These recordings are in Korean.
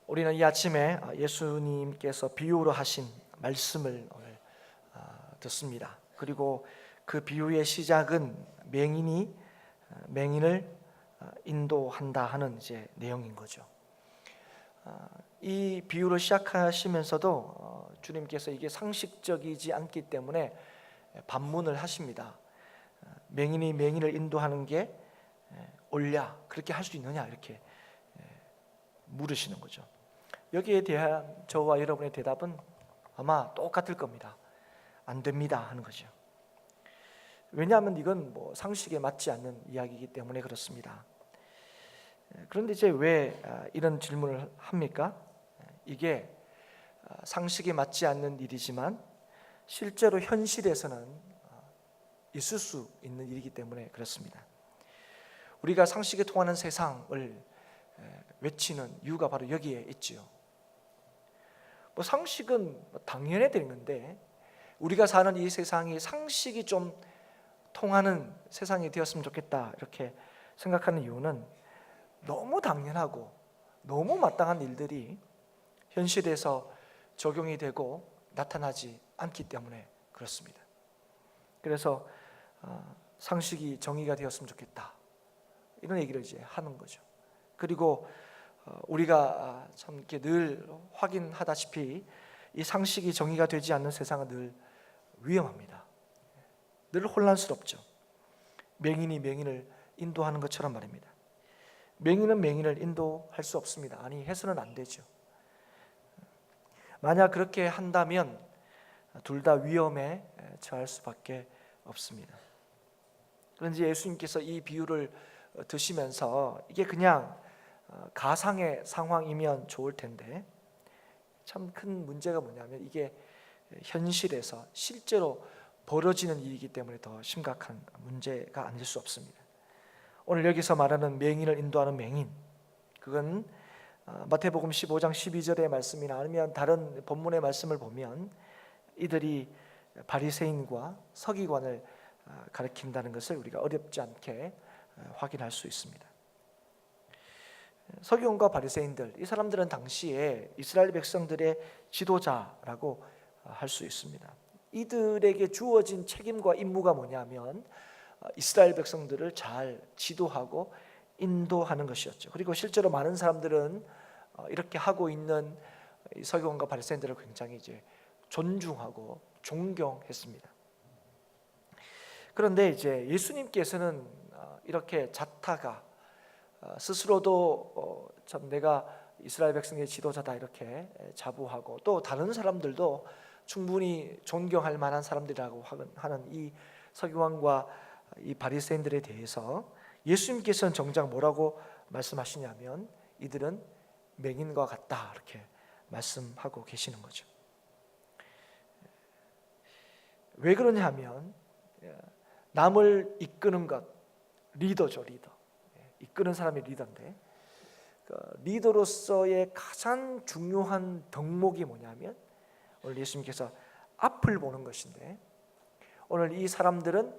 우리는 이 아침에 예수님께서 비유로 하신 말씀을 오늘 듣습니다. 그리고 그 비유의 시작은 맹인을 인도한다 하는 이제 내용인 거죠. 이 비유를 시작하시면서도 주님께서 이게 상식적이지 않기 때문에 반문을 하십니다. 맹인이 맹인을 인도하는 게 옳냐, 그렇게 할 수 있느냐, 이렇게 물으시는 거죠. 여기에 대한 저와 여러분의 대답은 아마 똑같을 겁니다. 안 됩니다 하는 거죠. 왜냐하면 이건 상식에 맞지 않는 이야기이기 때문에 그렇습니다. 그런데 이제 왜 이런 질문을 합니까? 이게 상식에 맞지 않는 일이지만 실제로 현실에서는 있을 수 있는 일이기 때문에 그렇습니다. 우리가 상식에 통하는 세상을 외치는 이유가 바로 여기에 있지요. 상식은 당연해야 되는 건데 우리가 사는 이 세상이 상식이 좀 통하는 세상이 되었으면 좋겠다 이렇게 생각하는 이유는 너무 당연하고 너무 마땅한 일들이 현실에서 적용이 되고 나타나지 않기 때문에 그렇습니다. 그래서 상식이 정의가 되었으면 좋겠다 이런 얘기를 이제 하는 거죠. 그리고 우리가 참 이렇게 늘 확인하다시피 이 상식이 정의가 되지 않는 세상은 늘 위험합니다. 늘 혼란스럽죠. 맹인이 맹인을 인도하는 것처럼 말입니다. 맹인은 맹인을 인도할 수 없습니다. 아니, 해서는 안 되죠. 만약 그렇게 한다면 둘 다 위험에 처할 수밖에 없습니다. 그런지 예수님께서 이 비유를 드시면서 이게 그냥 가상의 상황이면 좋을 텐데 참 큰 문제가 뭐냐면 이게 현실에서 실제로 벌어지는 일이기 때문에 더 심각한 문제가 아닐 수 없습니다. 오늘 여기서 말하는 맹인을 인도하는 맹인, 그건 마태복음 15장 12절의 말씀이나 아니면 다른 본문의 말씀을 보면 이들이 바리새인과 서기관을 가리킨다는 것을 우리가 어렵지 않게 확인할 수 있습니다. 서기관과 바리새인들, 이 사람들은 당시에 이스라엘 백성들의 지도자라고 할 수 있습니다. 이들에게 주어진 책임과 임무가 뭐냐면 이스라엘 백성들을 잘 지도하고 인도하는 것이었죠. 그리고 실제로 많은 사람들은 이렇게 하고 있는 서기관과 바리새인들을 굉장히 이제 존중하고 존경했습니다. 그런데 이제 예수님께서는 이렇게 자타가 스스로도 참 내가 이스라엘 백성의 지도자다 이렇게 자부하고 또 다른 사람들도 충분히 존경할 만한 사람들이라고 하는 이 서기관과 이 바리새인들에 대해서 예수님께서는 정작 뭐라고 말씀하시냐면 이들은 맹인과 같다 이렇게 말씀하고 계시는 거죠. 왜 그러냐 하면 남을 이끄는 것, 리더죠. 리더. 이끄는 사람이 리더인데 리더로서의 가장 중요한 덕목이 뭐냐면 오늘 예수님께서 앞을 보는 것인데 오늘 이 사람들은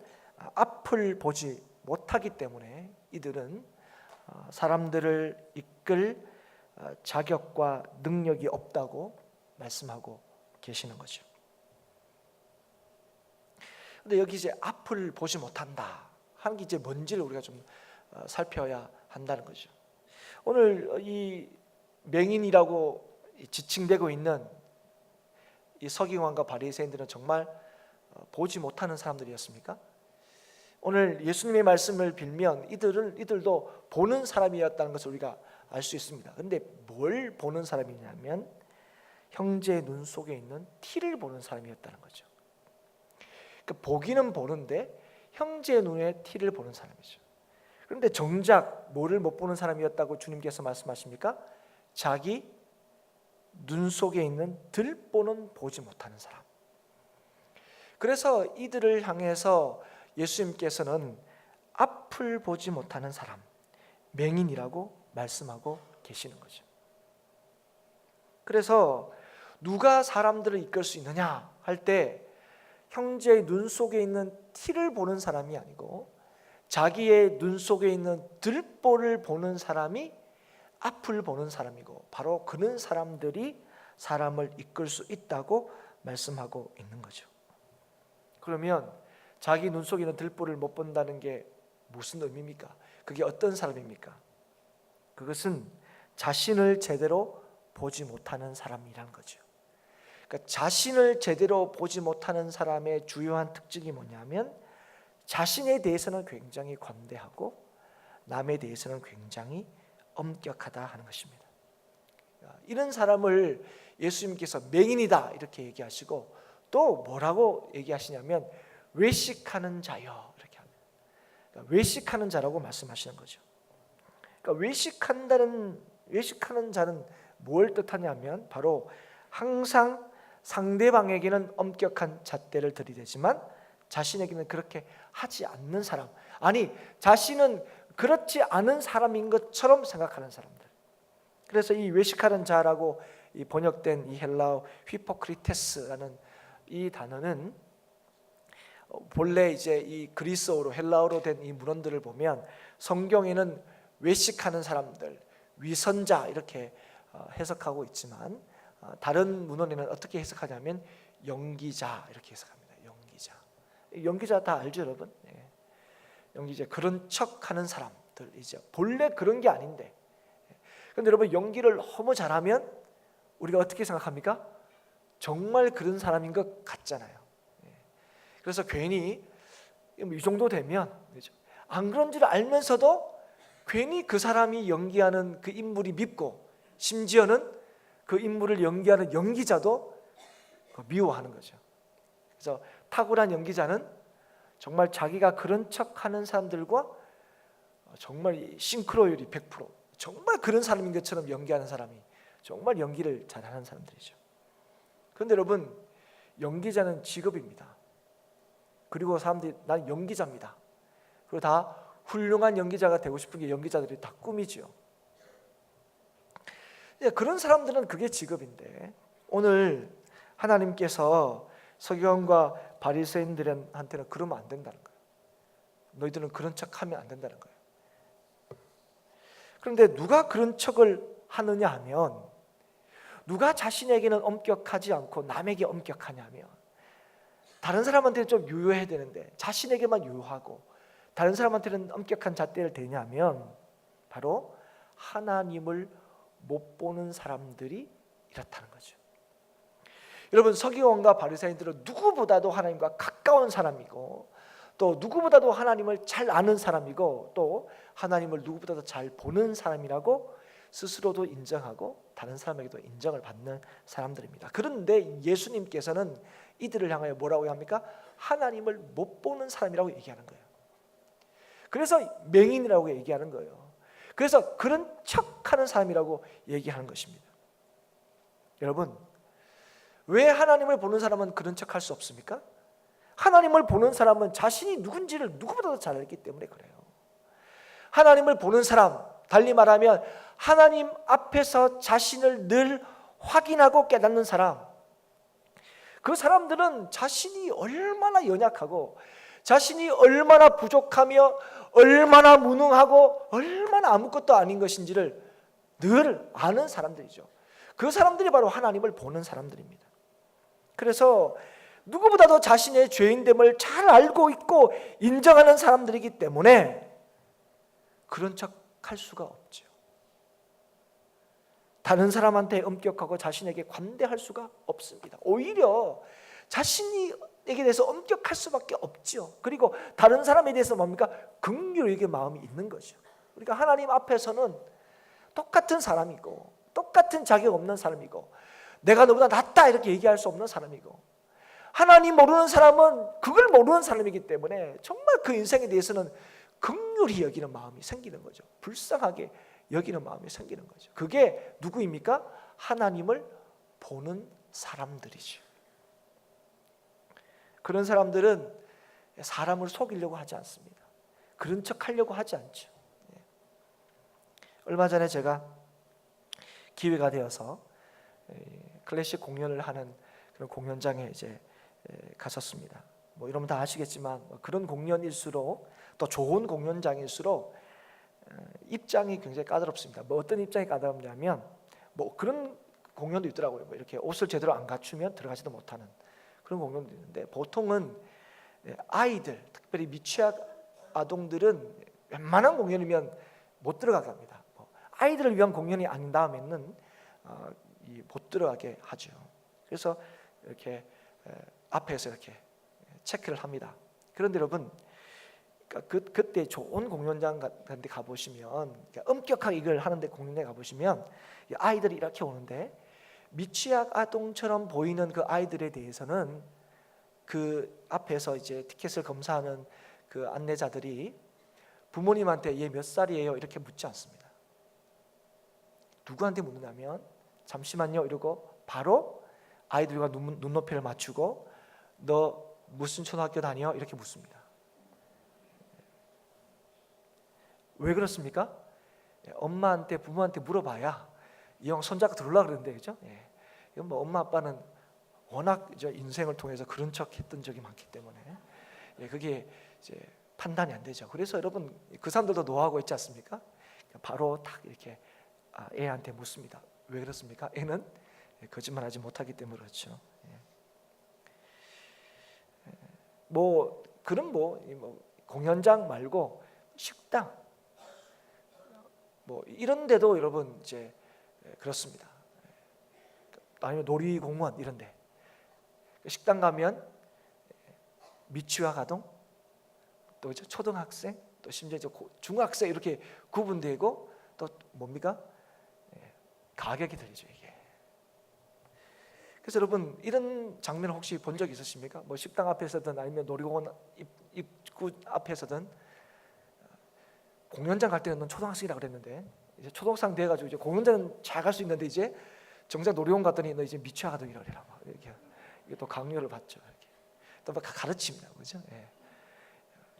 앞을 보지 못하기 때문에 이들은 사람들을 이끌 자격과 능력이 없다고 말씀하고 계시는 거죠. 근데 여기 이제 앞을 보지 못한다 하는 게 이제 뭔지를 우리가 좀 살펴야 한다는 거죠. 오늘 이 맹인이라고 지칭되고 있는 이 서기관과 바리새인들은 정말 보지 못하는 사람들이었습니까? 오늘 예수님의 말씀을 빌면 이들도 보는 사람이었다는 것을 우리가 알 수 있습니다. 그런데 뭘 보는 사람이냐면 형제의 눈 속에 있는 티를 보는 사람이었다는 거죠. 그러니까 보기는 보는데 형제의 눈에 티를 보는 사람이죠. 그런데 정작 뭐를 못 보는 사람이었다고 주님께서 말씀하십니까? 자기 눈 속에 있는 들보는 보지 못하는 사람. 그래서 이들을 향해서 예수님께서는 앞을 보지 못하는 사람, 맹인이라고 말씀하고 계시는 거죠. 그래서 누가 사람들을 이끌 수 있느냐 할 때 형제의 눈 속에 있는 티를 보는 사람이 아니고 자기의 눈 속에 있는 들보를 보는 사람이 앞을 보는 사람이고 바로 그런 사람들이 사람을 이끌 수 있다고 말씀하고 있는 거죠. 그러면 자기 눈 속에 있는 들보를 못 본다는 게 무슨 의미입니까? 그게 어떤 사람입니까? 그것은 자신을 제대로 보지 못하는 사람이라는 거죠. 그러니까 자신을 제대로 보지 못하는 사람의 주요한 특징이 뭐냐면 자신에 대해서는 굉장히 관대하고 남에 대해서는 굉장히 엄격하다 하는 것입니다. 이런 사람을 예수님께서 맹인이다 이렇게 얘기하시고 또 뭐라고 얘기하시냐면 외식하는 자여 이렇게 합니다. 그러니까 외식하는 자라고 말씀하시는 거죠. 그러니까 외식하는 자는 뭘 뜻하냐면 바로 항상 상대방에게는 엄격한 잣대를 들이대지만 자신에게는 그렇게 하지 않는 사람, 아니 자신은 그렇지 않은 사람인 것처럼 생각하는 사람들. 그래서 이 외식하는 자라고 이 번역된 이 헬라어 히포크리테스라는 이 단어는 본래 이제 이 그리스어로 헬라어로 된 이 문헌들을 보면 성경에는 외식하는 사람들, 위선자 이렇게 해석하고 있지만 다른 문헌에는 어떻게 해석하냐면 연기자 이렇게 해석합니다. 연기자 다 알죠, 여러분? 연기자 그런 척하는 사람들이죠. 본래 그런 게 아닌데. 그런데 여러분 연기를 너무 잘하면 우리가 어떻게 생각합니까? 정말 그런 사람인 것 같잖아요. 그래서 괜히 이 정도 되면 안 그런 줄 알면서도 괜히 그 사람이 연기하는 그 인물이 밉고 심지어는 그 인물을 연기하는 연기자도 미워하는 거죠. 그래서 탁월한 연기자는 정말 자기가 그런 척하는 사람들과 정말 싱크로율이 100%, 정말 그런 사람인 것처럼 연기하는 사람이 정말 연기를 잘하는 사람들이죠. 그런데 여러분 연기자는 직업입니다. 그리고 사람들이 난 연기자입니다. 그리고 다 훌륭한 연기자가 되고 싶은 게 연기자들이 다 꿈이죠. 그런 사람들은 그게 직업인데 오늘 하나님께서 서기관과 바리새인들한테는 그러면 안 된다는 거예요. 너희들은 그런 척하면 안 된다는 거예요. 그런데 누가 그런 척을 하느냐 하면 누가 자신에게는 엄격하지 않고 남에게 엄격하냐면 다른 사람한테는 좀 유효해야 되는데 자신에게만 유효하고 다른 사람한테는 엄격한 잣대를 대냐면 바로 하나님을 못 보는 사람들이 이렇다는 거죠. 여러분 서기관과 바리새인들은 누구보다도 하나님과 가까운 사람이고 또 누구보다도 하나님을 잘 아는 사람이고 또 하나님을 누구보다도 잘 보는 사람이라고 스스로도 인정하고 다른 사람에게도 인정을 받는 사람들입니다. 그런데 예수님께서는 이들을 향하여 뭐라고 합니까? 하나님을 못 보는 사람이라고 얘기하는 거예요. 그래서 맹인이라고 얘기하는 거예요. 그래서 그런 척하는 사람이라고 얘기하는 것입니다. 여러분 왜 하나님을 보는 사람은 그런 척할 수 없습니까? 하나님을 보는 사람은 자신이 누군지를 누구보다도 잘 알기 때문에 그래요. 하나님을 보는 사람, 달리 말하면 하나님 앞에서 자신을 늘 확인하고 깨닫는 사람, 그 사람들은 자신이 얼마나 연약하고 자신이 얼마나 부족하며 얼마나 무능하고 얼마나 아무것도 아닌 것인지를 늘 아는 사람들이죠. 그 사람들이 바로 하나님을 보는 사람들입니다. 그래서 누구보다도 자신의 죄인됨을 잘 알고 있고 인정하는 사람들이기 때문에 그런 척 할 수가 없죠. 다른 사람한테 엄격하고 자신에게 관대할 수가 없습니다. 오히려 자신에게 대해서 엄격할 수밖에 없죠. 그리고 다른 사람에 대해서 뭡니까? 긍휼하게 마음이 있는 거죠. 그러니까 하나님 앞에서는 똑같은 사람이고 똑같은 자격 없는 사람이고 내가 너보다 낫다 이렇게 얘기할 수 없는 사람이고 하나님 모르는 사람은 그걸 모르는 사람이기 때문에 정말 그 인생에 대해서는 긍휼히 여기는 마음이 생기는 거죠. 불쌍하게 여기는 마음이 생기는 거죠. 그게 누구입니까? 하나님을 보는 사람들이죠. 그런 사람들은 사람을 속이려고 하지 않습니다. 그런 척 하려고 하지 않죠. 얼마 전에 제가 기회가 되어서 클래식 공연을 하는 그런 공연장에 이제 갔었습니다. 뭐 여러분 다 아시겠지만 그런 공연일수록 또 좋은 공연장일수록 입장이 굉장히 까다롭습니다. 뭐 어떤 입장이 까다롭냐면 뭐 그런 공연도 있더라고요. 뭐 이렇게 옷을 제대로 안 갖추면 들어가지도 못하는 그런 공연도 있는데, 보통은 아이들, 특별히 미취학 아동들은 웬만한 공연이면 못 들어가게 합니다. 뭐 아이들을 위한 공연이 아닌 다음에는 못 들어가게 하죠. 그래서 이렇게 앞에서 이렇게 체크를 합니다. 그런데 여러분, 그때 좋은 공연장 같은 데 가보시면, 엄격하게 이걸 하는데 공연장에 가보시면 아이들이 이렇게 오는데, 미취학 아동처럼 보이는 그 아이들에 대해서는 그 앞에서 이제 티켓을 검사하는 그 안내자들이 부모님한테 얘 몇 살이에요? 이렇게 묻지 않습니다. 누구한테 묻느냐면, 잠시만요 이러고 바로 아이들과 눈높이를 맞추고 너 무슨 초등학교 다녀? 이렇게 묻습니다. 왜 그렇습니까? 엄마한테, 부모한테 물어봐야 이 형 손잡고 들어오려고 그러는데, 그죠? 이건 뭐 엄마 아빠는 워낙 이제 인생을 통해서 그런 척했던 적이 많기 때문에 그게 이제 판단이 안 되죠. 그래서 여러분, 그 사람들도 노하고 있지 않습니까? 바로 딱 이렇게 애한테 묻습니다. 왜 그렇습니까? 애는 거짓말하지 못하기 때문에 그렇죠. 뭐 그런 뭐 공연장 말고 식당 뭐 이런 데도 여러분 이제 그렇습니다. 아니면 놀이공원 이런데 식당 가면 미취학 아동, 또 초등학생, 또 심지어 중학생 이렇게 구분되고, 또 뭡니까? 가격이 들리죠 이게. 그래서 여러분, 이런 장면 혹시 본 적 있으십니까? 뭐 식당 앞에서든 아니면 놀이공원 입구 앞에서든, 공연장 갈 때는 초등학생이라고 그랬는데 이제 초등학생 돼가지고 이제 공연장은 잘 갈 수 있는데, 이제 정작 놀이공원 갔더니 너 이제 미취학 아동이라고 이렇게 또 강요를 받죠. 이렇게 또 막 가르칩니다, 그죠?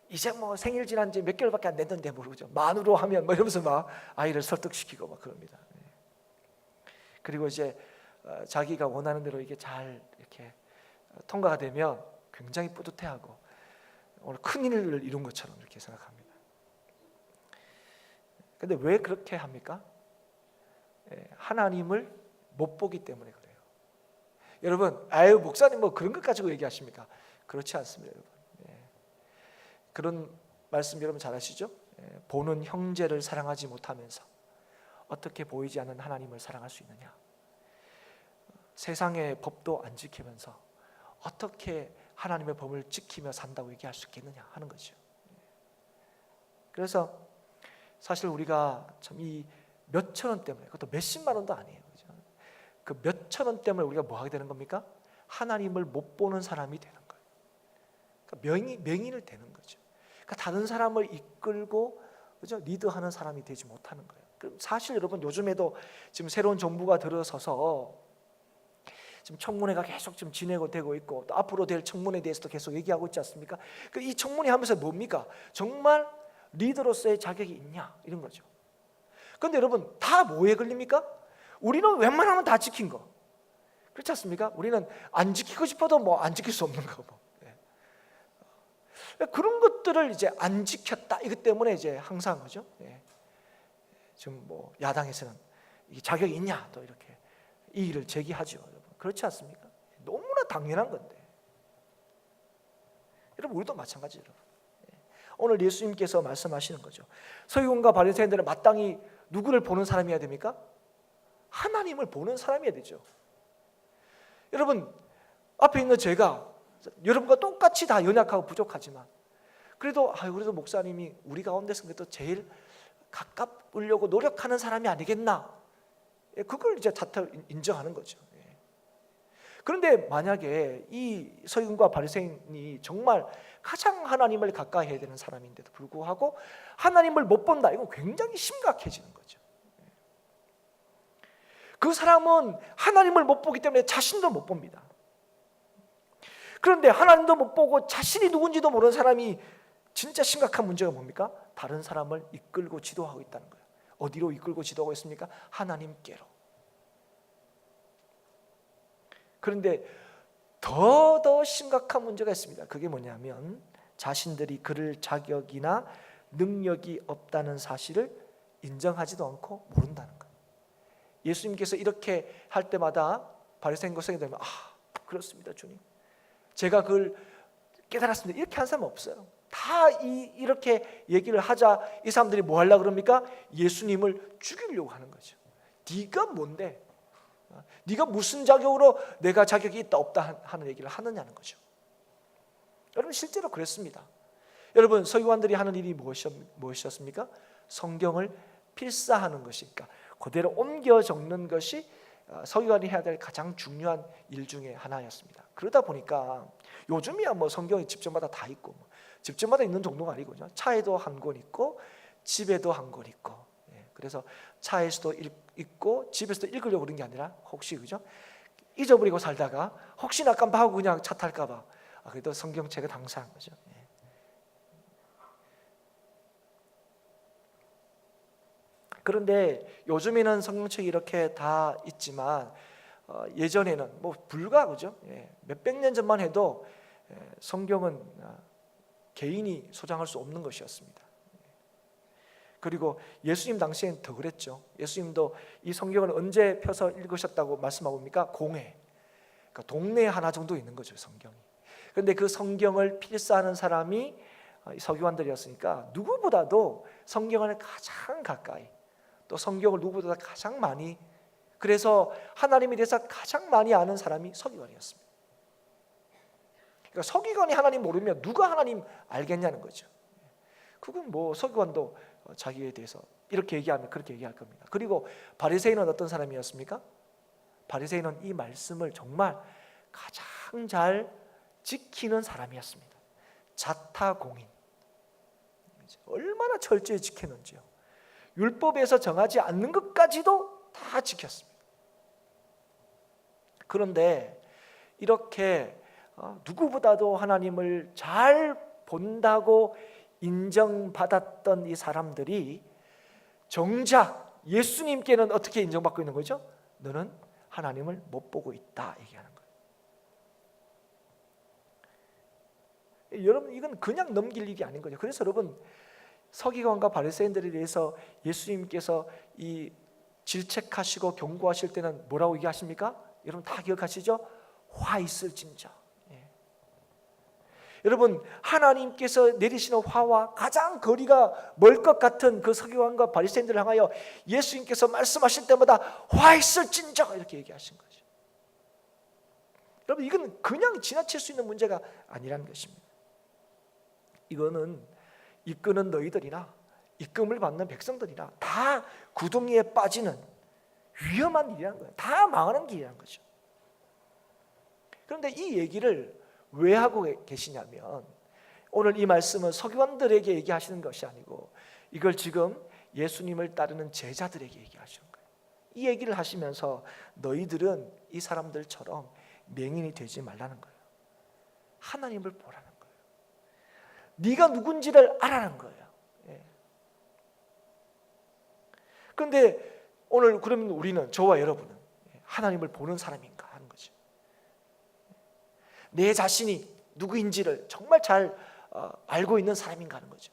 이제 뭐 생일 지난 지 몇 개월밖에 안 됐는데 모르죠. 만으로 하면 뭐 이러면서 막 아이를 설득시키고 막 그럽니다. 그리고 이제 자기가 원하는 대로 이게 잘 이렇게 통과가 되면 굉장히 뿌듯해하고 오늘 큰 일을 이룬 것처럼 이렇게 생각합니다. 근데 왜 그렇게 합니까? 하나님을 못 보기 때문에 그래요. 여러분, 아유 목사님 뭐 그런 것 가지고 얘기하십니까? 그렇지 않습니다, 여러분. 그런 말씀 여러분 잘 아시죠? 보는 형제를 사랑하지 못하면서 어떻게 보이지 않는 하나님을 사랑할 수 있느냐? 세상의 법도 안 지키면서 어떻게 하나님의 법을 지키며 산다고 얘기할 수 있겠느냐 하는 거죠. 그래서 사실 우리가 참 이 몇천 원 때문에, 그것도 몇십만 원도 아니에요, 그죠? 그 몇천 원 때문에 우리가 뭐 하게 되는 겁니까? 하나님을 못 보는 사람이 되는 거예요. 그러니까 맹인을 되는 거죠. 그러니까 다른 사람을 이끌고, 그죠? 리드하는 사람이 되지 못하는 거예요. 그럼 사실 여러분, 요즘에도 지금 새로운 정부가 들어서서 지금 청문회가 계속 지금 진행이 되고 있고, 또 앞으로 될 청문회에 대해서도 계속 얘기하고 있지 않습니까? 이 청문회 하면서 뭡니까? 정말 리더로서의 자격이 있냐 이런 거죠. 그런데 여러분, 다 뭐에 걸립니까? 우리는 웬만하면 다 지킨 거, 그렇지 않습니까? 우리는 안 지키고 싶어도 뭐 안 지킬 수 없는 거 뭐. 그런 것들을 이제 안 지켰다, 이것 때문에 이제 항상, 그죠? 지금 뭐 야당에서는 이게 자격이 있냐 또 이렇게 이의를 제기하죠, 여러분. 그렇지 않습니까? 너무나 당연한 건데. 여러분, 우리도 마찬가지예요, 여러분. 오늘 예수님께서 말씀하시는 거죠. 서기관과 바리새인들은 마땅히 누구를 보는 사람이어야 됩니까? 하나님을 보는 사람이어야 되죠. 여러분, 앞에 있는 제가 여러분과 똑같이 다 연약하고 부족하지만 그래도 목사님이 우리 가운데서 그래도 제일 가깝으려고 노력하는 사람이 아니겠나, 그걸 이제 인정하는 거죠. 그런데 만약에 이 서기관과 바리새인이 정말 가장 하나님을 가까이 해야 되는 사람인데도 불구하고 하나님을 못 본다, 이건 굉장히 심각해지는 거죠. 그 사람은 하나님을 못 보기 때문에 자신도 못 봅니다. 그런데 하나님도 못 보고 자신이 누군지도 모르는 사람이 진짜 심각한 문제가 뭡니까? 다른 사람을 이끌고 지도하고 있다는 거예요. 어디로 이끌고 지도하고 있습니까? 하나님께로. 그런데 더 심각한 문제가 있습니다. 그게 뭐냐면 자신들이 그럴 자격이나 능력이 없다는 사실을 인정하지도 않고 모른다는 거예요. 예수님께서 이렇게 할 때마다 바리새인과 서기관들은 그렇습니다 주님, 제가 그걸 깨달았습니다, 이렇게 한 사람은 없어요. 다 이렇게 얘기를 하자 이 사람들이 뭐 하려고 그럽니까? 예수님을 죽이려고 하는 거죠. 네가 뭔데? 네가 무슨 자격으로 내가 자격이 있다 없다 하는 얘기를 하느냐는 거죠. 여러분 실제로 그랬습니다. 여러분 서기관들이 하는 일이 무엇이었습니까? 성경을 필사하는 것이, 그러니까 그대로 옮겨 적는 것이 서기관이 해야 될 가장 중요한 일 중에 하나였습니다. 그러다 보니까 요즘이야 뭐 성경이 집집마다 다 있고, 집집마다 있는 정도가 아니고 차에도 한 권 있고 집에도 한 권 있고, 그래서 차에서도 읽고 집에서도 읽으려고 그런 게 아니라 혹시 그죠? 잊어버리고 살다가 혹시나 깜빡하고 그냥 차 탈까봐 그래도 성경책은 항상 그죠? 그런데 요즘에는 성경책이 이렇게 다 있지만 예전에는 뭐 불과 그죠? 몇백 년 전만 해도 성경은 개인이 소장할 수 없는 것이었습니다. 그리고 예수님 당시엔 더 그랬죠. 예수님도 이 성경을 언제 펴서 읽으셨다고 말씀하고 있습니까? 공회, 그러니까 동네에 하나 정도 있는 거죠 성경이. 그런데 그 성경을 필사하는 사람이 서기관들이었으니까 누구보다도 성경을 가장 가까이, 또 성경을 누구보다 가장 많이, 그래서 하나님에 대해서 가장 많이 아는 사람이 서기관이었습니다. 그러니까 서기관이 하나님 모르면 누가 하나님 알겠냐는 거죠. 그건 뭐 서기관도 자기에 대해서 이렇게 얘기하면 그렇게 얘기할 겁니다. 그리고 바리새인은 어떤 사람이었습니까? 바리새인은 이 말씀을 정말 가장 잘 지키는 사람이었습니다. 자타공인, 얼마나 철저히 지켰는지요. 율법에서 정하지 않는 것까지도 다 지켰습니다. 그런데 이렇게 누구보다도 하나님을 잘 본다고 인정받았던 이 사람들이 정작 예수님께는 어떻게 인정받고 있는 거죠? 너는 하나님을 못 보고 있다 얘기하는 거예요. 여러분 이건 그냥 넘길 일이 아닌 거죠. 그래서 여러분 서기관과 바리새인들에 대해서 예수님께서 이 질책하시고 경고하실 때는 뭐라고 얘기하십니까? 여러분 다 기억하시죠? 화 있을진저. 여러분 하나님께서 내리시는 화와 가장 거리가 멀 것 같은 그 서기관과 바리새인들을 향하여 예수님께서 말씀하실 때마다 화 있을진저 이렇게 얘기하신 거죠. 여러분 이건 그냥 지나칠 수 있는 문제가 아니라는 것입니다. 이거는 이끄는 너희들이나 이끌림을 받는 백성들이나 다 구덩이에 빠지는 위험한 일이라는 거예요. 다 망하는 길이라는 거죠. 그런데 이 얘기를 왜 하고 계시냐면 오늘 이 말씀은 서기관들에게 얘기하시는 것이 아니고 이걸 지금 예수님을 따르는 제자들에게 얘기하시는 거예요. 이 얘기를 하시면서 너희들은 이 사람들처럼 맹인이 되지 말라는 거예요. 하나님을 보라는 거예요. 네가 누군지를 알아라는 거예요. 그런데 오늘 그러면 우리는, 저와 여러분은 하나님을 보는 사람인가 하는 거죠. 내 자신이 누구인지를 정말 잘 알고 있는 사람인가 하는 거죠.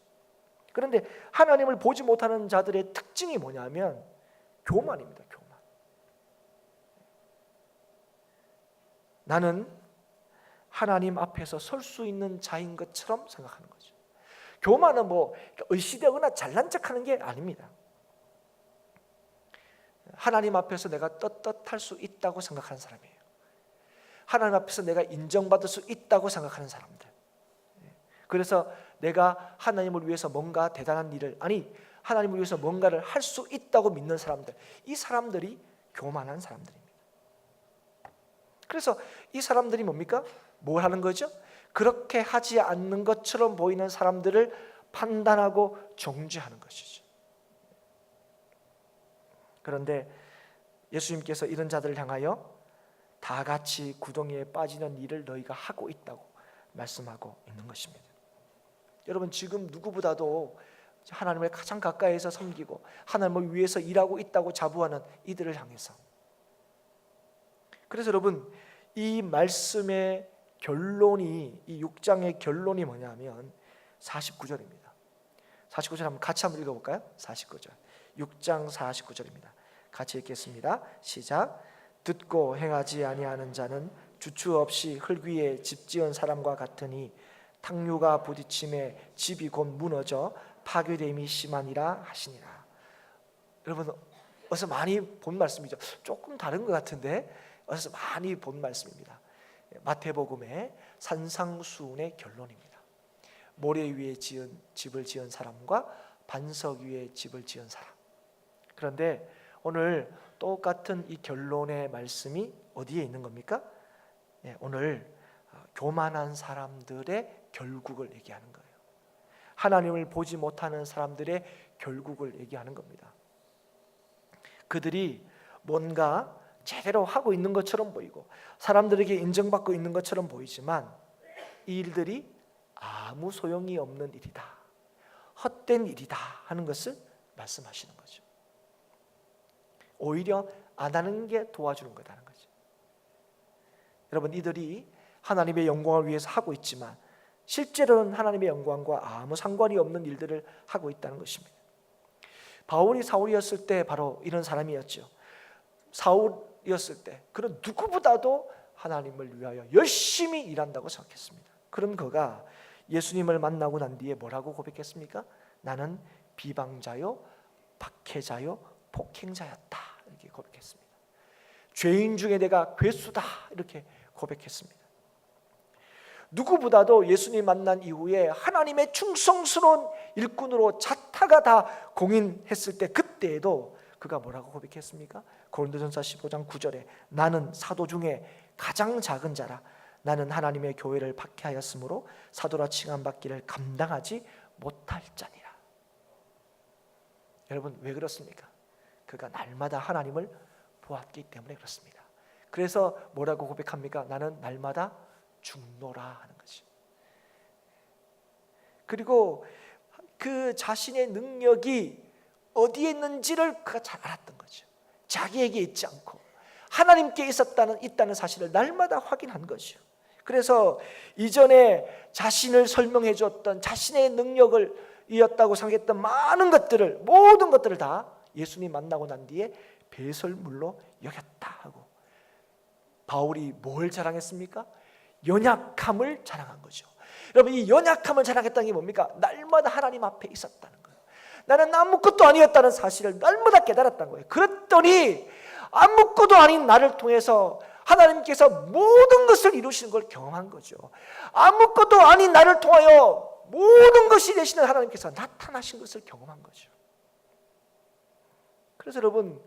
그런데 하나님을 보지 못하는 자들의 특징이 뭐냐면 교만입니다. 교만. 나는 하나님 앞에서 설 수 있는 자인 것처럼 생각하는 거죠. 교만은 뭐 의시되거나 잘난 척하는 게 아닙니다. 하나님 앞에서 내가 떳떳할 수 있다고 생각하는 사람이에요. 하나님 앞에서 내가 인정받을 수 있다고 생각하는 사람들. 그래서 내가 하나님을 위해서 뭔가 대단한 일을, 아니 하나님을 위해서 뭔가를 할 수 있다고 믿는 사람들, 이 사람들이 교만한 사람들입니다. 그래서 이 사람들이 뭡니까? 뭘 하는 거죠? 그렇게 하지 않는 것처럼 보이는 사람들을 판단하고 정죄하는 것이죠. 그런데 예수님께서 이런 자들을 향하여 다 같이 구덩이에 빠지는 일을 너희가 하고 있다고 말씀하고 있는 것입니다. 여러분 지금 누구보다도 하나님을 가장 가까이에서 섬기고 하나님을 위해서 일하고 있다고 자부하는 이들을 향해서, 그래서 여러분 이 말씀의 결론이, 이 6장의 결론이 뭐냐면 49절입니다. 49절 한번 같이 한번 읽어볼까요? 49절 6장 49절입니다. 같이 읽겠습니다. 시작. 듣고 행하지 아니하는 자는 주추 없이 흙 위에 집 지은 사람과 같으니 탕류가 부딪힘에 집이 곧 무너져 파괴됨이 심하니라 하시니라. 여러분 어디서 많이 본 말씀이죠. 조금 다른 것 같은데 어디서 많이 본 말씀입니다. 마태복음의 산상수훈의 결론입니다. 모래 위에 집을 지은 사람과 반석 위에 집을 지은 사람. 그런데 오늘 똑같은 이 결론의 말씀이 어디에 있는 겁니까? 오늘 교만한 사람들의 결국을 얘기하는 거예요. 하나님을 보지 못하는 사람들의 결국을 얘기하는 겁니다. 그들이 뭔가 제대로 하고 있는 것처럼 보이고 사람들에게 인정받고 있는 것처럼 보이지만 이 일들이 아무 소용이 없는 일이다, 헛된 일이다 하는 것을 말씀하시는 거죠. 오히려 안 하는 게 도와주는 거다는 거죠. 여러분 이들이 하나님의 영광을 위해서 하고 있지만 실제로는 하나님의 영광과 아무 상관이 없는 일들을 하고 있다는 것입니다. 바울이 사울이었을 때 바로 이런 사람이었죠. 사울이었을 때 그는 누구보다도 하나님을 위하여 열심히 일한다고 생각했습니다. 그럼 그가 예수님을 만나고 난 뒤에 뭐라고 고백했습니까? 나는 비방자요, 박해자요, 폭행자였다 이렇게 고백했습니다. 죄인 중에 내가 괴수다 이렇게 고백했습니다. 누구보다도 예수님 만난 이후에 하나님의 충성스러운 일꾼으로 자타가 다 공인했을 때 그때에도 그가 뭐라고 고백했습니까? 고린도전서 15장 9절에 나는 사도 중에 가장 작은 자라 나는 하나님의 교회를 박해하였으므로 사도라 칭함받기를 감당하지 못할 자니라. 여러분 왜 그렇습니까? 그가 날마다 하나님을 보았기 때문에 그렇습니다. 그래서 뭐라고 고백합니까? 나는 날마다 죽노라 하는 거죠. 그리고 그 자신의 능력이 어디에 있는지를 그가 잘 알았던 거죠. 자기에게 있지 않고 하나님께 있다는 사실을 날마다 확인한 거죠. 그래서 이전에 자신을 설명해 줬던 자신의 능력을 이었다고 생각했던 많은 것들을 모든 것들을 다 예수님 만나고 난 뒤에 배설물로 여겼다 하고 바울이 뭘 자랑했습니까? 연약함을 자랑한 거죠. 여러분 이 연약함을 자랑했다는 게 뭡니까? 날마다 하나님 앞에 있었다는 거예요. 나는 아무것도 아니었다는 사실을 날마다 깨달았다는 거예요. 그랬더니 아무것도 아닌 나를 통해서 하나님께서 모든 것을 이루시는 걸 경험한 거죠. 아무것도 아닌 나를 통하여 모든 것이 되시는 하나님께서 나타나신 것을 경험한 거죠. 그래서 여러분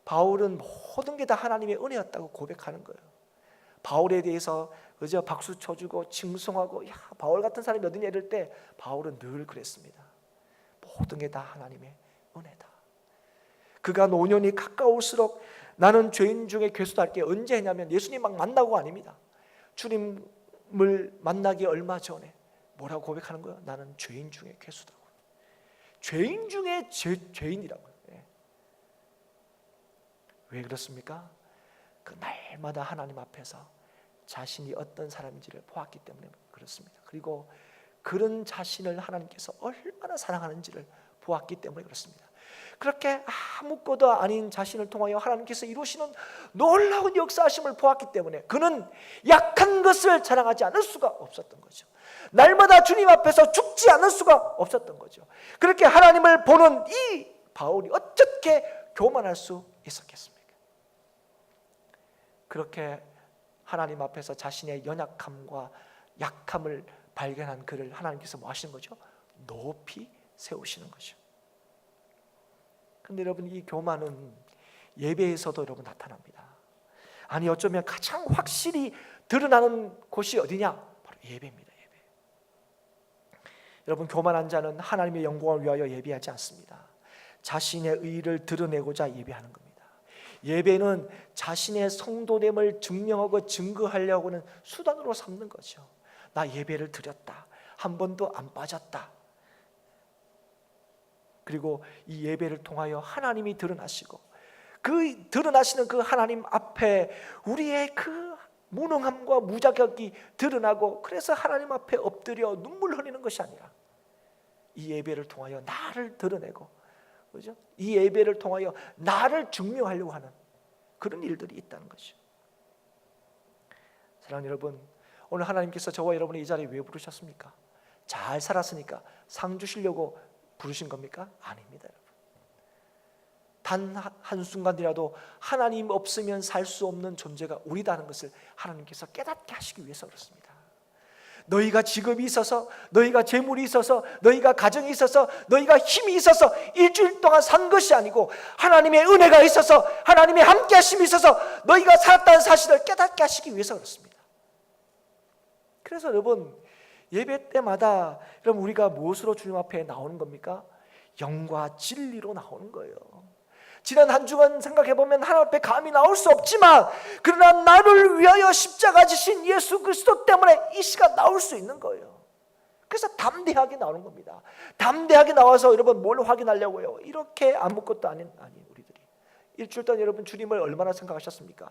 바울은 모든 게 다 하나님의 은혜였다고 고백하는 거예요. 바울에 대해서 그저 박수 쳐주고 칭송하고 야 바울 같은 사람이 어디냐 이럴 때 바울은 늘 그랬습니다. 모든 게 다 하나님의 은혜다. 그가 노년이 가까울수록 나는 죄인 중에 괴수다 할 게 언제 했냐면 예수님 막 만나고 아닙니다. 주님을 만나기 얼마 전에 뭐라고 고백하는 거예요? 나는 죄인 중에 괴수다고. 죄인 중에 죄인이라고요. 왜 그렇습니까? 그 날마다 하나님 앞에서 자신이 어떤 사람인지를 보았기 때문에 그렇습니다. 그리고 그런 자신을 하나님께서 얼마나 사랑하는지를 보았기 때문에 그렇습니다. 그렇게 아무것도 아닌 자신을 통하여 하나님께서 이루시는 놀라운 역사하심을 보았기 때문에 그는 약한 것을 자랑하지 않을 수가 없었던 거죠. 날마다 주님 앞에서 죽지 않을 수가 없었던 거죠. 그렇게 하나님을 보는 이 바울이 어떻게 교만할 수 있었겠습니까? 그렇게 하나님 앞에서 자신의 연약함과 약함을 발견한 그를 하나님께서 뭐 하시는 거죠? 높이 세우시는 거죠. 그런데 여러분 이 교만은 예배에서도 여러분 나타납니다. 아니 어쩌면 가장 확실히 드러나는 곳이 어디냐? 바로 예배입니다. 예배. 여러분 교만한 자는 하나님의 영광을 위하여 예배하지 않습니다. 자신의 의를 드러내고자 예배하는 겁니다. 예배는 자신의 성도됨을 증명하고 증거하려고 하는 수단으로 삼는 거죠. 나 예배를 드렸다. 한 번도 안 빠졌다. 그리고 이 예배를 통하여 하나님이 드러나시고 그 드러나시는 그 하나님 앞에 우리의 그 무능함과 무자격이 드러나고 그래서 하나님 앞에 엎드려 눈물 흘리는 것이 아니라 이 예배를 통하여 나를 드러내고, 그죠? 이 예배를 통하여 나를 증명하려고 하는 그런 일들이 있다는 거죠. 사랑하는 여러분, 오늘 하나님께서 저와 여러분을 이 자리에 왜 부르셨습니까? 잘 살았으니까 상 주시려고 부르신 겁니까? 아닙니다, 여러분. 단 한순간이라도 하나님 없으면 살 수 없는 존재가 우리다는 것을 하나님께서 깨닫게 하시기 위해서 그렇습니다. 너희가 직업이 있어서, 너희가 재물이 있어서, 너희가 가정이 있어서, 너희가 힘이 있어서 일주일 동안 산 것이 아니고 하나님의 은혜가 있어서, 하나님의 함께 하심이 있어서 너희가 살았다는 사실을 깨닫게 하시기 위해서 그렇습니다. 그래서 여러분, 예배 때마다 여러분 우리가 무엇으로 주님 앞에 나오는 겁니까? 영과 진리로 나오는 거예요. 지난 한 주간 생각해보면 하나님 앞에 감히 나올 수 없지만, 그러나 나를 위하여 십자가 지신 예수 그리스도 때문에 이 시간 나올 수 있는 거예요. 그래서 담대하게 나오는 겁니다. 담대하게 나와서 여러분 뭘 확인하려고요? 이렇게 아무것도 아닌 우리들이 일주일 동안 여러분 주님을 얼마나 생각하셨습니까?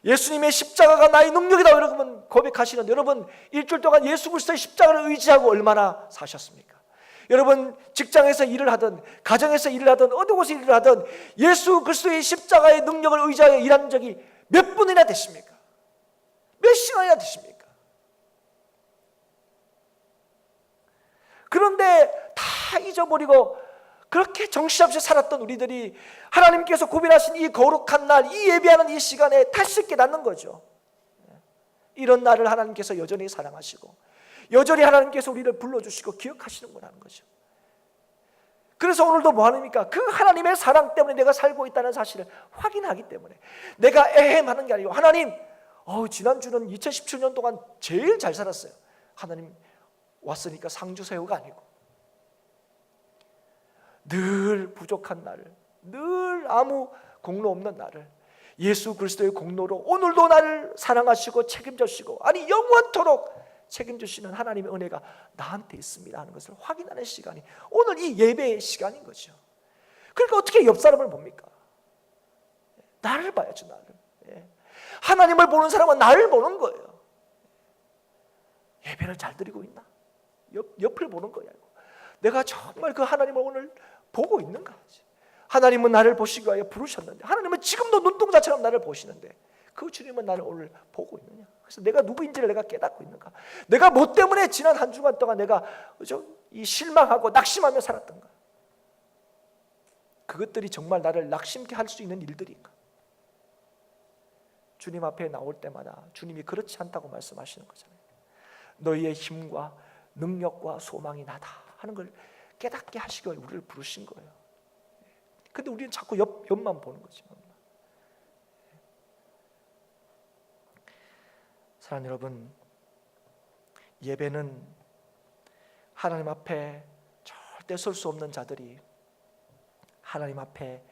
예수님의 십자가가 나의 능력이다 여러분 고백하시는 여러분, 일주일 동안 예수 그리스도의 십자가를 의지하고 얼마나 사셨습니까? 여러분 직장에서 일을 하든 가정에서 일을 하든 어디 곳에 일을 하든 예수 그리스도의 십자가의 능력을 의지하여 일한 적이 몇 분이나 되십니까? 몇 시간이나 되십니까? 그런데 다 잊어버리고 그렇게 정신없이 살았던 우리들이 하나님께서 구별하신 이 거룩한 날, 이 예배하는 이 시간에 다시 깨닫는 거죠. 이런 날을 하나님께서 여전히 사랑하시고 여전히 하나님께서 우리를 불러주시고 기억하시는구나 하는 거죠. 그래서 오늘도 뭐 합니까? 그 하나님의 사랑 때문에 내가 살고 있다는 사실을 확인하기 때문에 내가 에헴하는 게 아니고, 하나님 지난주는 2017년 동안 제일 잘 살았어요. 하나님 왔으니까 상 주세요가 아니고, 늘 부족한 나를, 늘 아무 공로 없는 나를 예수 그리스도의 공로로 오늘도 나를 사랑하시고 책임져주시고, 아니 영원토록 책임주시는 하나님의 은혜가 나한테 있습니다 하는 것을 확인하는 시간이 오늘 이 예배의 시간인 거죠. 그러니까 어떻게 옆 사람을 봅니까? 나를 봐야죠, 나를. 하나님을 보는 사람은 나를 보는 거예요. 예배를 잘 드리고 있나? 옆을 보는 거야. 내가 정말 그 하나님을 오늘 보고 있는가? 하나님은 나를 보시기 위하여 부르셨는데, 하나님은 지금도 눈동자처럼 나를 보시는데 그 주님은 나를 오늘 보고 있느냐? 그래서 내가 누구인지를 내가 깨닫고 있는가? 내가 뭐 때문에 지난 한 주간 동안 내가 이 실망하고 낙심하며 살았던가? 그것들이 정말 나를 낙심케 할 수 있는 일들인가? 주님 앞에 나올 때마다 주님이 그렇지 않다고 말씀하시는 거잖아요. 너희의 힘과 능력과 소망이 나다 하는 걸 깨닫게 하시고 우리를 부르신 거예요. 근데 우리는 자꾸 옆만 보는 거죠. 사랑하는 여러분, 예배는 하나님 앞에 절대 설 수 없는 자들이 하나님 앞에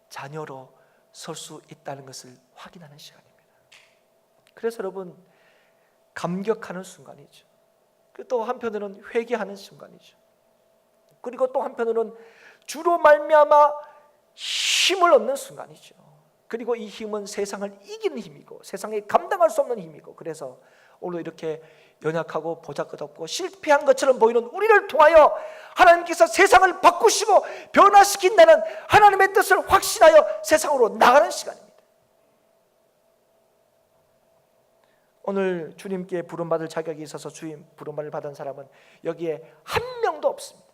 자녀로 설 수 있다는 것을 확인하는 시간입니다. 그래서 여러분 감격하는 순간이죠. 또 한편으로는 회개하는 순간이죠. 그리고 또 한편으로는 주로 말미암아 힘을 얻는 순간이죠. 그리고 이 힘은 세상을 이기는 힘이고 세상에 감당할 수 없는 힘이고, 그래서 오늘 이렇게 연약하고 보잘것없고 실패한 것처럼 보이는 우리를 통하여 하나님께서 세상을 바꾸시고 변화시킨다는 하나님의 뜻을 확신하여 세상으로 나가는 시간입니다. 오늘 주님께 부름받을 자격이 있어서 주님 부름을 받은 사람은 여기에 한 명도 없습니다.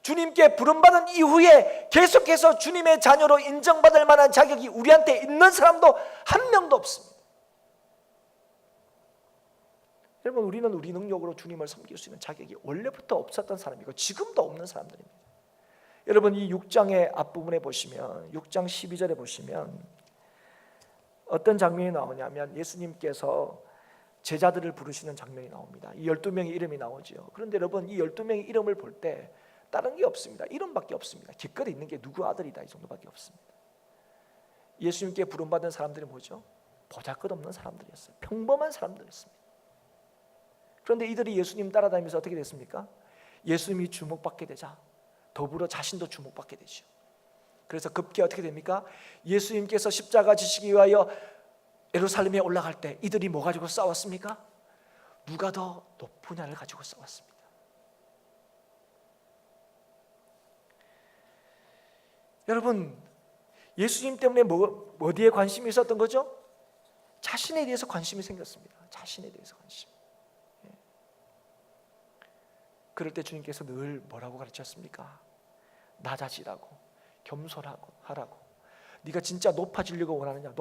주님께 부름받은 이후에 계속해서 주님의 자녀로 인정받을 만한 자격이 우리한테 있는 사람도 한 명도 없습니다. 여러분, 우리는 우리 능력으로 주님을 섬길 수 있는 자격이 원래부터 없었던 사람이고 지금도 없는 사람들입니다. 여러분, 이 6장의 앞부분에 보시면 6장 12절에 보시면 어떤 장면이 나오냐면 예수님께서 제자들을 부르시는 장면이 나옵니다. 이 12명의 이름이 나오죠. 그런데 여러분, 이 12명의 이름을 볼 때 다른 게 없습니다. 이름밖에 없습니다. 깃거리 있는 게 누구 아들이다 이 정도밖에 없습니다. 예수님께 부름받은 사람들이 뭐죠? 보잘것없는 사람들이었어요. 평범한 사람들이었습니다. 그런데 이들이 예수님 따라다니면서 어떻게 됐습니까? 예수님이 주목받게 되자 더불어 자신도 주목받게 되죠. 그래서 급기 어떻게 됩니까? 예수님께서 십자가 지시기 위하여 예루살렘에 올라갈 때 이들이 뭐 가지고 싸웠습니까? 누가 더 높으냐를 가지고 싸웠습니다. 여러분, 예수님 때문에 어디에 관심이 있었던 거죠? 자신에 대해서 관심이 생겼습니다. 자신에 대해서 관심. 그럴 때 주님께서 늘 뭐라고 가르쳤습니까? 낮아지라고, 겸손하고 하라고. 네가 진짜 높아지려고 원하느냐?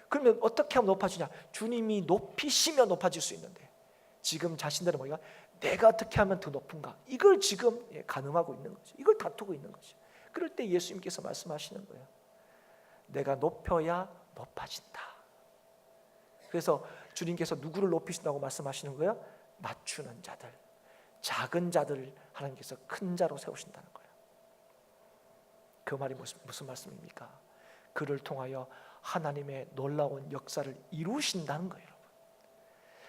그러면 어떻게 하면 높아지냐? 주님이 높이시면 높아질 수 있는데, 지금 자신들은 뭐가 내가 어떻게 하면 더 높은가? 이걸 지금 가늠하고 있는 거죠. 이걸 다투고 있는 거죠. 그럴 때 예수님께서 말씀하시는 거예요. 내가 높여야 높아진다. 그래서 주님께서 누구를 높이신다고 말씀하시는 거예요? 낮추는 자들, 작은 자들 하나님께서 큰 자로 세우신다는 거예요. 그 말이 무슨 말씀입니까? 그를 통하여 하나님의 놀라운 역사를 이루신다는 거예요. 여러분,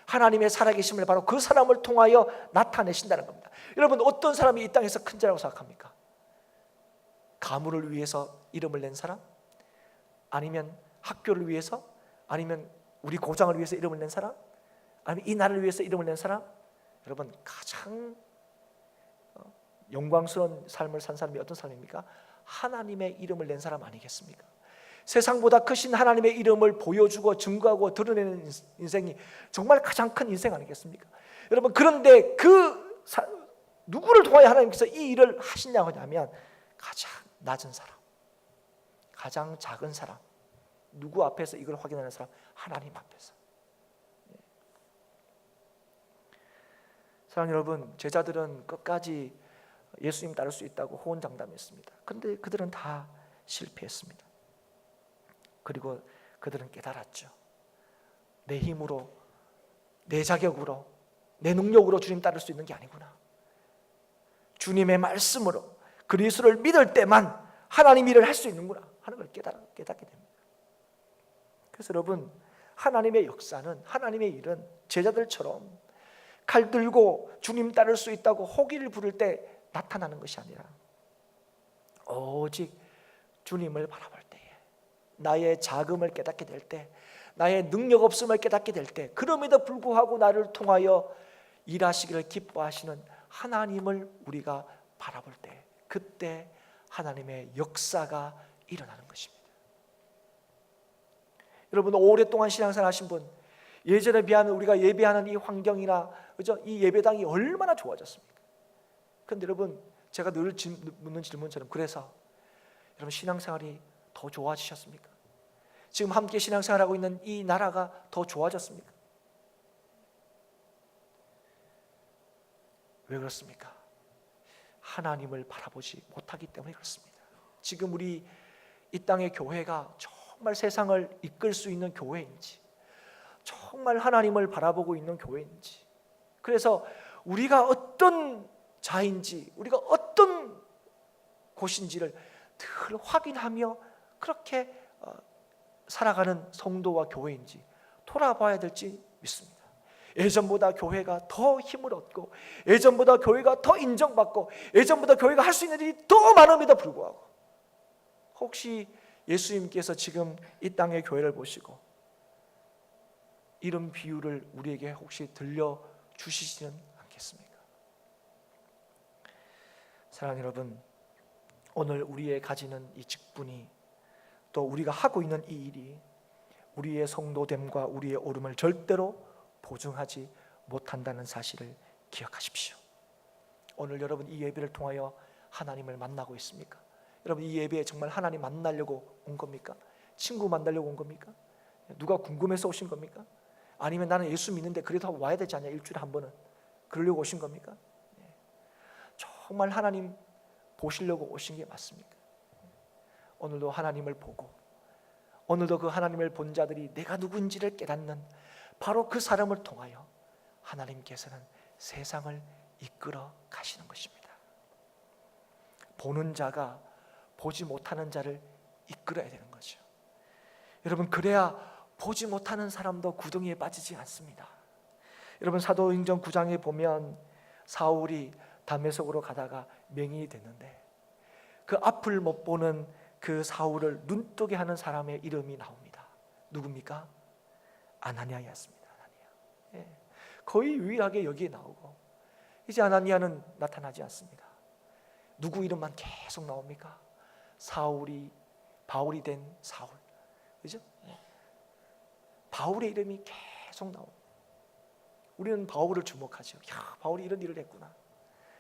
하나님의 살아계심을 바로 그 사람을 통하여 나타내신다는 겁니다. 여러분, 어떤 사람이 이 땅에서 큰 자라고 생각합니까? 가문을 위해서 이름을 낸 사람? 아니면 학교를 위해서? 아니면 우리 고장을 위해서 이름을 낸 사람? 아니면 이 나라를 위해서 이름을 낸 사람? 여러분, 가장 영광스러운 삶을 산 사람이 어떤 사람입니까? 하나님의 이름을 낸 사람 아니겠습니까? 세상보다 크신 하나님의 이름을 보여주고 증거하고 드러내는 인생이 정말 가장 큰 인생 아니겠습니까? 여러분, 그런데 누구를 통하여 하나님께서 이 일을 하시냐고 하냐면 가장 낮은 사람, 가장 작은 사람, 누구 앞에서 이걸 확인하는 사람? 하나님 앞에서. 사랑하는 여러분, 제자들은 끝까지 예수님 따를 수 있다고 호언장담했습니다. 그런데 그들은 다 실패했습니다. 그리고 그들은 깨달았죠. 내 힘으로, 내 자격으로, 내 능력으로 주님 따를 수 있는 게 아니구나. 주님의 말씀으로 그리스도를 믿을 때만 하나님 일을 할 수 있는구나 하는 걸 깨닫게 됩니다. 그래서 여러분, 하나님의 역사는, 하나님의 일은 제자들처럼 칼 들고 주님 따를 수 있다고 호기를 부를 때 나타나는 것이 아니라 오직 주님을 바라볼 때에, 나의 자금을 깨닫게 될 때, 나의 능력 없음을 깨닫게 될 때, 그럼에도 불구하고 나를 통하여 일하시기를 기뻐하시는 하나님을 우리가 바라볼 때, 그때 하나님의 역사가 일어나는 것입니다. 여러분, 오랫동안 신앙생활 하신 분, 예전에 비하면 우리가 예배하는 이 환경이나, 그죠? 이 예배당이 얼마나 좋아졌습니까? 그런데 여러분, 제가 늘 묻는 질문처럼, 그래서 여러분, 신앙생활이 더 좋아지셨습니까? 지금 함께 신앙생활하고 있는 이 나라가 더 좋아졌습니까? 왜 그렇습니까? 하나님을 바라보지 못하기 때문에 그렇습니다. 지금 우리 이 땅의 교회가 정말 세상을 이끌 수 있는 교회인지, 정말 하나님을 바라보고 있는 교회인지, 그래서 우리가 어떤 자인지, 우리가 어떤 곳인지를 늘 확인하며 그렇게 살아가는 성도와 교회인지 돌아봐야 될지 믿습니다. 예전보다 교회가 더 힘을 얻고, 예전보다 교회가 더 인정받고, 예전보다 교회가 할 수 있는 일이 더 많음에도 불구하고, 혹시 예수님께서 지금 이 땅의 교회를 보시고 이런 비유를 우리에게 혹시 들려주시지는 않겠습니까? 사랑하는 여러분, 오늘 우리의 가지는 이 직분이, 또 우리가 하고 있는 이 일이 우리의 성도됨과 우리의 오름을 절대로 보증하지 못한다는 사실을 기억하십시오. 오늘 여러분, 이 예배를 통하여 하나님을 만나고 있습니까? 여러분, 이 예배에 정말 하나님 만나려고 온 겁니까? 친구 만나려고 온 겁니까? 누가 궁금해서 오신 겁니까? 아니면 나는 예수 믿는데 그래도 와야 되지 않냐, 일주일에 한 번은, 그러려고 오신 겁니까? 정말 하나님 보시려고 오신 게 맞습니까? 오늘도 하나님을 보고, 오늘도 그 하나님을 본 자들이 내가 누구인지를 깨닫는 바로 그 사람을 통하여 하나님께서는 세상을 이끌어 가시는 것입니다. 보는 자가 보지 못하는 자를 이끌어야 되는 거죠. 여러분, 그래야 보지 못하는 사람도 구덩이에 빠지지 않습니다. 여러분, 사도행전 9장에 보면 사울이 다메섹으로 가다가 맹인이 됐는데, 그 앞을 못 보는 그 사울을 눈뜨게 하는 사람의 이름이 나옵니다. 누굽니까? 아나니아였습니다. 아나니아. 거의 유일하게 여기에 나오고, 이제 아나니아는 나타나지 않습니다. 누구 이름만 계속 나옵니까? 바울이 된 사울, 그죠? 바울의 이름이 계속 나옵니다. 우리는 바울을 주목하죠. 야, 바울이 이런 일을 했구나.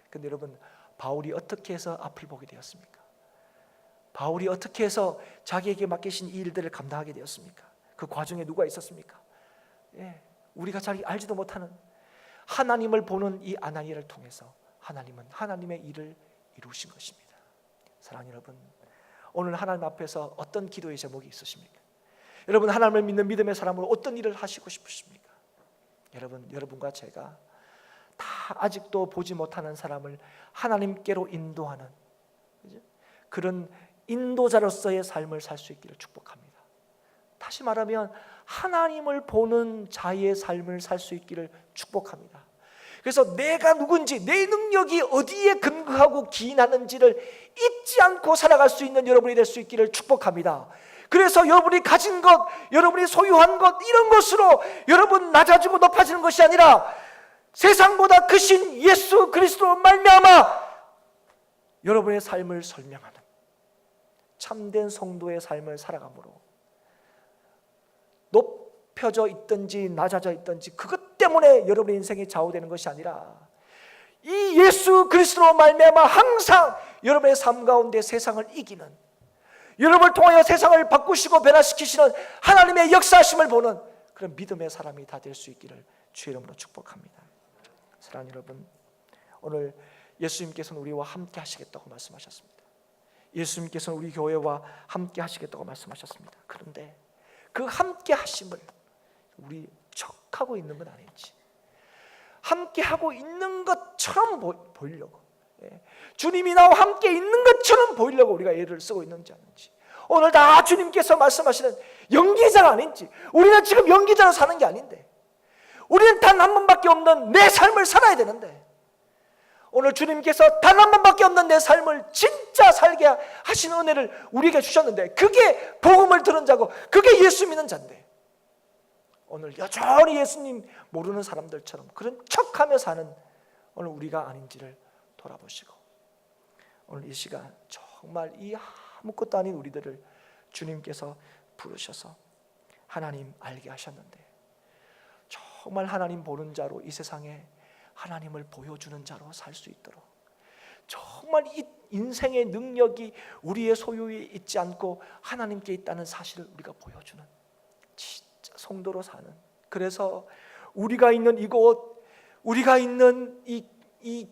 근데 여러분, 바울이 어떻게 해서 앞을 보게 되었습니까? 바울이 어떻게 해서 자기에게 맡기신 이 일들을 감당하게 되었습니까? 그 과정에 누가 있었습니까? 우리가 잘 알지도 못하는 하나님을 보는 이 아나니아를 통해서 하나님은 하나님의 일을 이루신 것입니다. 사랑하는 여러분, 오늘 하나님 앞에서 어떤 기도의 제목이 있으십니까? 여러분, 하나님을 믿는 믿음의 사람으로 어떤 일을 하시고 싶으십니까? 여러분과 제가 다 아직도 보지 못하는 사람을 하나님께로 인도하는, 그죠? 그런 인도자로서의 삶을 살 수 있기를 축복합니다. 다시 말하면 하나님을 보는 자의 삶을 살 수 있기를 축복합니다. 그래서 내가 누군지, 내 능력이 어디에 근거하고 기인하는지를 잊지 않고 살아갈 수 있는 여러분이 될 수 있기를 축복합니다. 그래서 여러분이 가진 것, 여러분이 소유한 것, 이런 것으로 여러분 낮아지고 높아지는 것이 아니라 세상보다 크신 예수 그리스도로 말미암아 여러분의 삶을 설명하는 참된 성도의 삶을 살아감으로 높여져 있든지 낮아져 있든지 그것 때문에 여러분의 인생이 좌우되는 것이 아니라 이 예수 그리스도로 말미암아 항상 여러분의 삶 가운데 세상을 이기는, 여러분을 통하여 세상을 바꾸시고 변화시키시는 하나님의 역사하심을 보는 그런 믿음의 사람이 다 될 수 있기를 주의 이름으로 축복합니다. 사랑하는 여러분, 오늘 예수님께서는 우리와 함께 하시겠다고 말씀하셨습니다. 예수님께서는 우리 교회와 함께 하시겠다고 말씀하셨습니다. 그런데 그 함께 하심을 우리 척하고 있는 건 아닌지, 함께 하고 있는 것처럼 보이려고, 주님이 나와 함께 있는 것처럼 보이려고 우리가 애를 쓰고 있는지 아닌지, 오늘 다 주님께서 말씀하시는 연기자가 아닌지, 우리는 지금 연기자로 사는 게 아닌데, 우리는 단 한 번밖에 없는 내 삶을 살아야 되는데, 오늘 주님께서 단 한 번밖에 없는 내 삶을 진짜 살게 하시는 은혜를 우리에게 주셨는데, 그게 복음을 들은 자고 그게 예수 믿는 자인데, 오늘 여전히 예수님 모르는 사람들처럼 그런 척하며 사는 오늘 우리가 아닌지를 돌아보시고, 오늘 이 시간 정말 이 아무것도 아닌 우리들을 주님께서 부르셔서 하나님 알게 하셨는데, 정말 하나님 보는 자로 이 세상에 하나님을 보여주는 자로 살 수 있도록, 정말 이 인생의 능력이 우리의 소유에 있지 않고 하나님께 있다는 사실을 우리가 보여주는 진짜 성도로 사는, 그래서 우리가 있는 이곳, 우리가 있는 이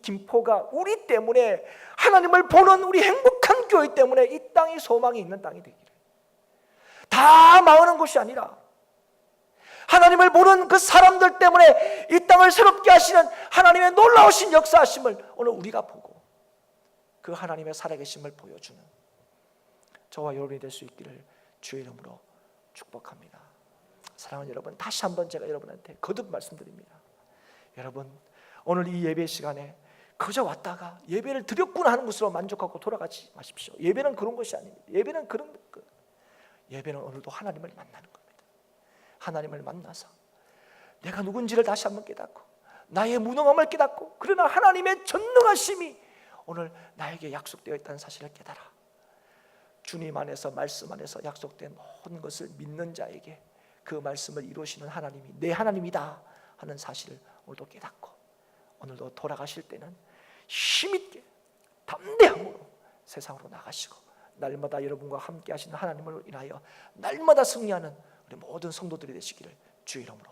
김포가 우리 때문에, 하나님을 보는 우리 행복한 교회 때문에 이 땅이 소망이 있는 땅이 되기를, 다 망하는 곳이 아니라 하나님을 보는 그 사람들 때문에 이 땅을 새롭게 하시는 하나님의 놀라우신 역사하심을 오늘 우리가 보고 그 하나님의 살아계심을 보여주는 저와 여러분이 될 수 있기를 주의 이름으로 축복합니다. 사랑하는 여러분, 다시 한번 제가 여러분한테 거듭 말씀드립니다. 여러분, 오늘 이 예배 시간에 그저 왔다가 예배를 드렸구나 하는 것으로 만족하고 돌아가지 마십시오. 예배는 그런 것이 아닙니다. 예배는 오늘도 하나님을 만나는 겁니다. 하나님을 만나서 내가 누군지를 다시 한번 깨닫고, 나의 무능함을 깨닫고, 그러나 하나님의 전능하심이 오늘 나에게 약속되어 있다는 사실을 깨달아 주님 안에서, 말씀 안에서 약속된 모든 것을 믿는 자에게 그 말씀을 이루시는 하나님이 내 하나님이다 하는 사실을 오늘도 깨닫고, 오늘도 돌아가실 때는 힘있게 담대함으로 세상으로 나가시고, 날마다 여러분과 함께 하시는 하나님을 인하여 날마다 승리하는 우리 모든 성도들이 되시기를 주의 이름으로